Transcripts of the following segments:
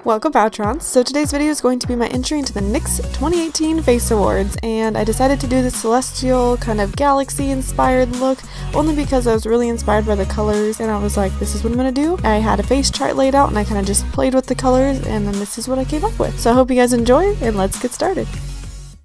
Welcome Patrons! So today's video is going to be my entry into the NYX 2018 Face Awards, and I decided to do this celestial kind of galaxy inspired look only because I was really inspired by the colors and I was like, this is what I'm gonna do. I had a face chart laid out and I kind of just played with the colors and then this is what I came up with. So I hope you guys enjoy and let's get started.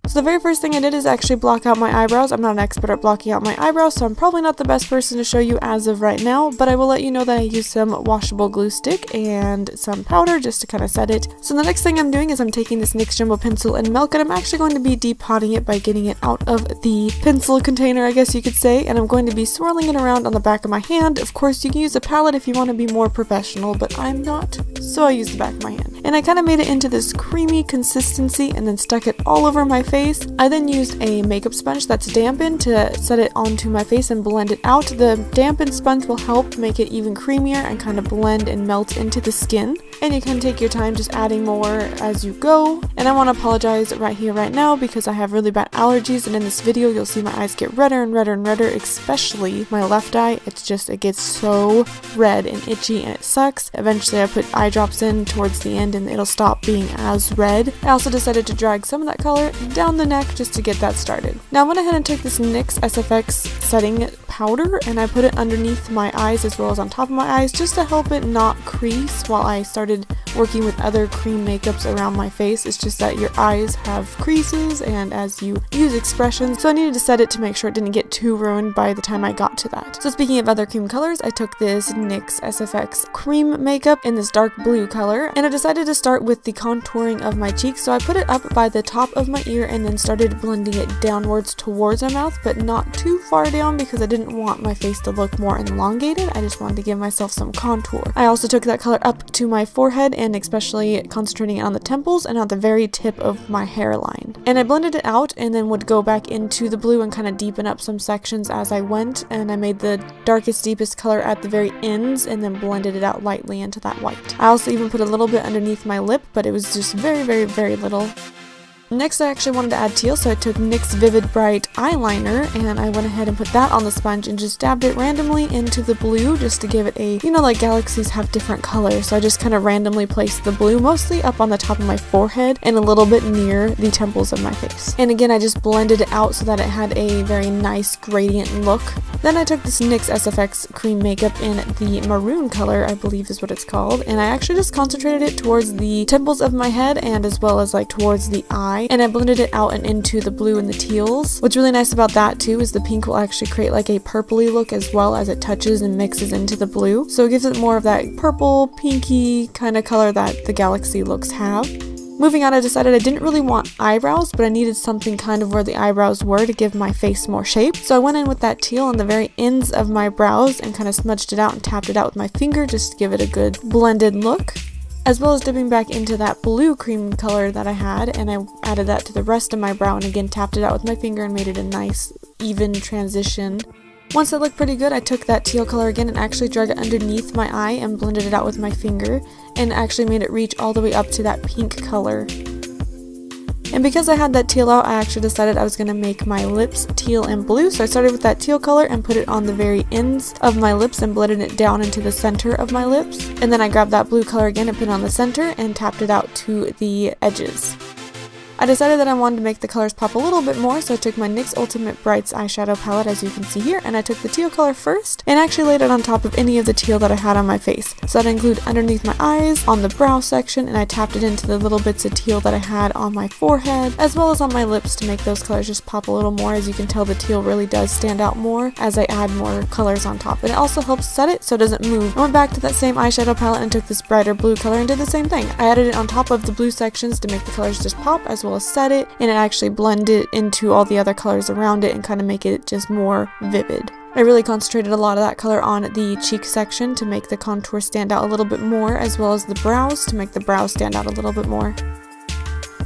So the very first thing I did is actually block out my eyebrows. I'm not an expert at blocking out my eyebrows, so I'm probably not the best person to show you as of right now, but I will let you know that I used some washable glue stick and some powder just to kind of set it. So the next thing I'm doing is I'm taking this NYX Jumbo Pencil and milk, and I'm actually going to be depotting it by getting it out of the pencil container, I guess you could say, and I'm going to be swirling it around on the back of my hand. Of course, you can use a palette if you want to be more professional, but I'm not, so I used the back of my hand. And I kind of made it into this creamy consistency and then stuck it all over my face. I then used a makeup sponge that's dampened to set it onto my face and blend it out. The dampened sponge will help make it even creamier and kind of blend and melt into the skin. And you can take your time just adding more as you go. And I want to apologize right here, right now, because I have really bad allergies, and in this video you'll see my eyes get redder and redder and redder, especially my left eye. It gets so red and itchy and it sucks. Eventually I put eye drops in towards the end and it'll stop being as red. I also decided to drag some of that color down the neck just to get that started. Now I went ahead and took this NYX SFX setting powder and I put it underneath my eyes as well as on top of my eyes just to help it not crease while I started working with other cream makeups around my face. It's just that your eyes have creases and as you use expressions, so I needed to set it to make sure it didn't get too ruined by the time I got to that. So speaking of other cream colors, I took this NYX SFX cream makeup in this dark blue color, and I decided to start with the contouring of my cheeks. So I put it up by the top of my ear and then started blending it downwards towards my mouth, but not too far down because I didn't want my face to look more elongated. I just wanted to give myself some contour. I also took that color up to my forehead and especially concentrating on the temples and on the very tip of my hairline. And I blended it out and then would go back into the blue and kind of deepen up some sections as I went, and I made the darkest, deepest color at the very ends and then blended it out lightly into that white. I also even put a little bit underneath my lip, but it was just very, very, very little. Next, I actually wanted to add teal, so I took NYX Vivid Bright Eyeliner and I went ahead and put that on the sponge and just dabbed it randomly into the blue just to give it a, you know, like galaxies have different colors, so I just kind of randomly placed the blue mostly up on the top of my forehead and a little bit near the temples of my face. And again, I just blended it out so that it had a very nice gradient look. Then I took this NYX SFX cream makeup in the maroon color, I believe is what it's called, and I actually just concentrated it towards the temples of my head and as well as like towards the eye. And I blended it out and into the blue and the teals. What's really nice about that too is the pink will actually create like a purpley look as well as it touches and mixes into the blue. So it gives it more of that purple, pinky kind of color that the galaxy looks have. Moving on, I decided I didn't really want eyebrows, but I needed something kind of where the eyebrows were to give my face more shape. So I went in with that teal on the very ends of my brows and kind of smudged it out and tapped it out with my finger just to give it a good blended look, as well as dipping back into that blue cream color that I had, and I added that to the rest of my brow and again tapped it out with my finger and made it a nice even transition. Once it looked pretty good, I took that teal color again and actually dragged it underneath my eye and blended it out with my finger and actually made it reach all the way up to that pink color. And because I had that teal out, I actually decided I was going to make my lips teal and blue. So I started with that teal color and put it on the very ends of my lips and blended it down into the center of my lips. And then I grabbed that blue color again and put it on the center and tapped it out to the edges. I decided that I wanted to make the colors pop a little bit more, so I took my NYX Ultimate Brights eyeshadow palette, as you can see here, and I took the teal color first and actually laid it on top of any of the teal that I had on my face. So that included underneath my eyes, on the brow section, and I tapped it into the little bits of teal that I had on my forehead, as well as on my lips to make those colors just pop a little more. As you can tell, the teal really does stand out more as I add more colors on top. And it also helps set it so it doesn't move. I went back to that same eyeshadow palette and took this brighter blue color and did the same thing. I added it on top of the blue sections to make the colors just pop, as well as set it, and it actually blended into all the other colors around it and kind of make it just more vivid. I really concentrated a lot of that color on the cheek section to make the contour stand out a little bit more, as well as the brows to make the brows stand out a little bit more.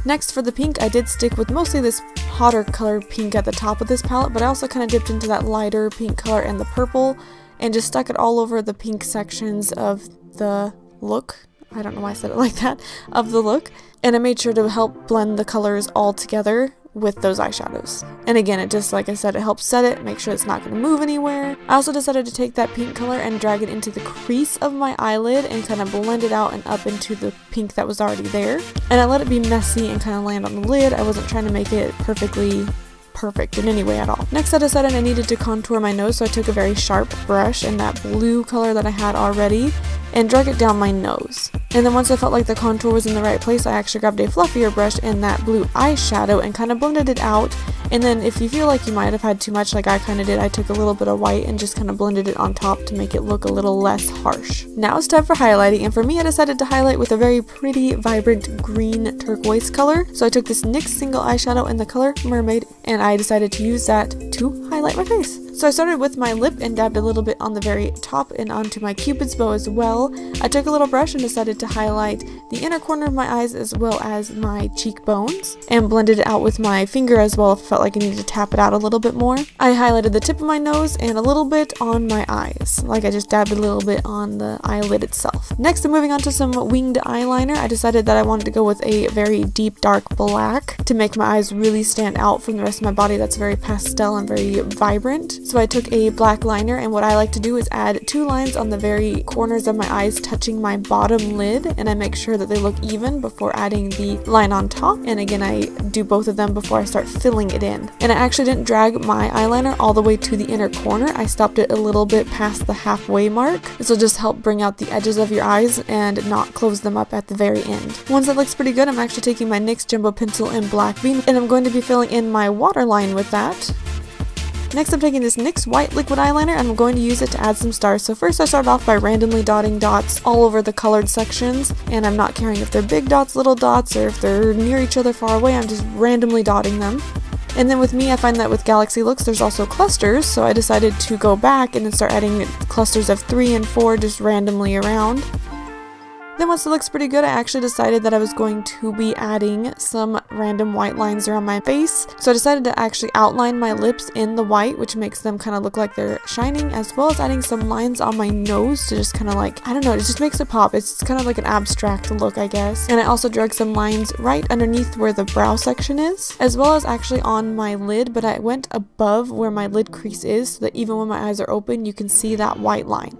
Next, for the pink, I did stick with mostly this hotter color pink at the top of this palette, but I also kind of dipped into that lighter pink color and the purple and just stuck it all over the pink sections of the look. I don't know why I said it like that, of the look. And I made sure to help blend the colors all together with those eyeshadows. And again, it just, like I said, it helps set it, make sure it's not going to move anywhere. I also decided to take that pink color and drag it into the crease of my eyelid and kind of blend it out and up into the pink that was already there. And I let it be messy and kind of land on the lid. I wasn't trying to make it perfect in any way at all. Next, I decided I needed to contour my nose, so I took a very sharp brush in that blue color that I had already and drug it down my nose. And then once I felt like the contour was in the right place, I actually grabbed a fluffier brush in that blue eyeshadow and kind of blended it out. And then if you feel like you might have had too much, like I kind of did, I took a little bit of white and just kind of blended it on top to make it look a little less harsh. Now it's time for highlighting, and for me, I decided to highlight with a very pretty, vibrant green turquoise color. So I took this NYX single eyeshadow in the color Mermaid, and I decided to use that to highlight my face. So I started with my lip and dabbed a little bit on the very top and onto my cupid's bow as well. I took a little brush and decided to highlight the inner corner of my eyes as well as my cheekbones and blended it out with my finger as well if I felt like I needed to tap it out a little bit more. I highlighted the tip of my nose and a little bit on my eyes, like I just dabbed a little bit on the eyelid itself. Next, I'm moving on to some winged eyeliner. I decided that I wanted to go with a very deep dark black to make my eyes really stand out from the rest of my body that's very pastel and very vibrant. So I took a black liner, and what I like to do is add 2 lines on the very corners of my eyes touching my bottom lid, and I make sure that they look even before adding the line on top. And again, I do both of them before I start filling it in. And I actually didn't drag my eyeliner all the way to the inner corner. I stopped it a little bit past the halfway mark. This will just help bring out the edges of your eyes and not close them up at the very end. Once that looks pretty good, I'm actually taking my NYX Jumbo Pencil in Black Bean, and I'm going to be filling in my waterline with that. Next, I'm taking this NYX white liquid eyeliner and I'm going to use it to add some stars. So first I started off by randomly dotting dots all over the colored sections, and I'm not caring if they're big dots, little dots, or if they're near each other far away, I'm just randomly dotting them. And then with me, I find that with galaxy looks, there's also clusters, so I decided to go back and then start adding clusters of 3 and 4 just randomly around. Then once it looks pretty good, I actually decided that I was going to be adding some random white lines around my face. So I decided to actually outline my lips in the white, which makes them kind of look like they're shining, as well as adding some lines on my nose to just kind of like, I don't know, it just makes it pop. It's kind of like an abstract look, I guess. And I also dragged some lines right underneath where the brow section is, as well as actually on my lid, but I went above where my lid crease is so that even when my eyes are open, you can see that white line.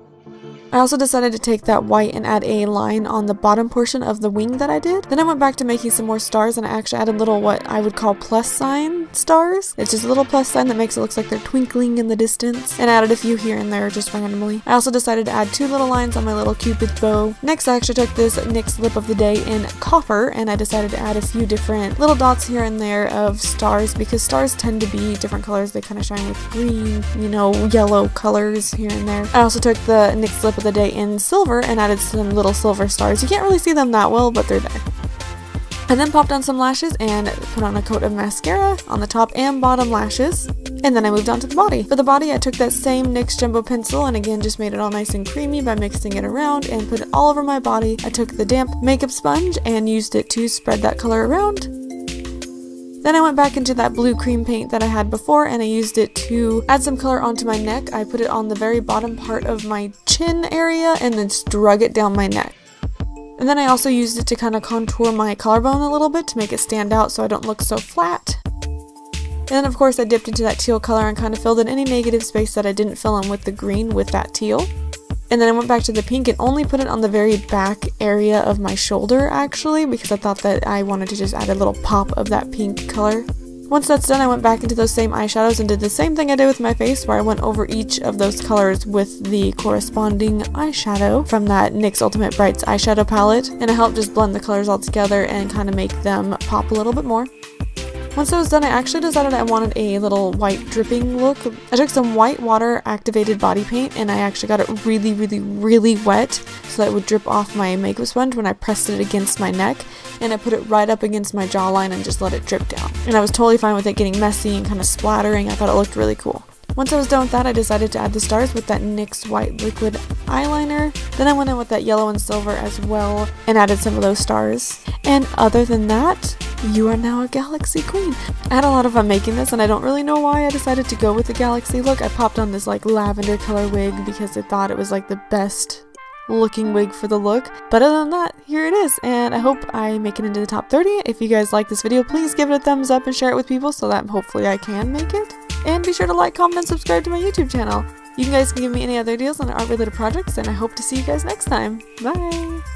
I also decided to take that white and add a line on the bottom portion of the wing that I did. Then I went back to making some more stars, and I actually added little what I would call plus sign stars. It's just a little plus sign that makes it look like they're twinkling in the distance, and I added a few here and there just randomly. I also decided to add 2 little lines on my little cupid's bow. Next, I actually took this NYX lip of the day in copper, and I decided to add a few different little dots here and there of stars, because stars tend to be different colors. They kind of shine with green, you know, yellow colors here and there. I also took the NYX lip of the day in silver and added some little silver stars. You can't really see them that well, but they're there. I then popped on some lashes and put on a coat of mascara on the top and bottom lashes. And then I moved on to the body. For the body, I took that same NYX Jumbo Pencil and again just made it all nice and creamy by mixing it around and put it all over my body. I took the damp makeup sponge and used it to spread that color around. Then I went back into that blue cream paint that I had before and I used it to add some color onto my neck. I put it on the very bottom part of my chin area and then just drug it down my neck. And then I also used it to kind of contour my collarbone a little bit to make it stand out so I don't look so flat. And then of course I dipped into that teal color and kind of filled in any negative space that I didn't fill in with the green with that teal. And then I went back to the pink and only put it on the very back area of my shoulder actually, because I thought that I wanted to just add a little pop of that pink color. Once that's done, I went back into those same eyeshadows and did the same thing I did with my face, where I went over each of those colors with the corresponding eyeshadow from that NYX Ultimate Brights eyeshadow palette, and it helped just blend the colors all together and kind of make them pop a little bit more. Once that was done, I actually decided I wanted a little white dripping look. I took some white water activated body paint and I actually got it really wet so that it would drip off my makeup sponge when I pressed it against my neck, and I put it right up against my jawline and just let it drip down. And I was totally fine with it getting messy and kind of splattering. I thought it looked really cool. Once I was done with that, I decided to add the stars with that NYX white liquid eyeliner. Then I went in with that yellow and silver as well and added some of those stars. And other than that, you are now a galaxy queen. I had a lot of fun making this and I don't really know why I decided to go with the galaxy look. I popped on this like lavender color wig because I thought it was like the best looking wig for the look. But other than that, here it is, and I hope I make it into the top 30. If you guys like this video, please give it a thumbs up and share it with people so that hopefully I can make it. And be sure to like, comment, and subscribe to my YouTube channel. You guys can give me any other ideas on art related projects, and I hope to see you guys next time. Bye!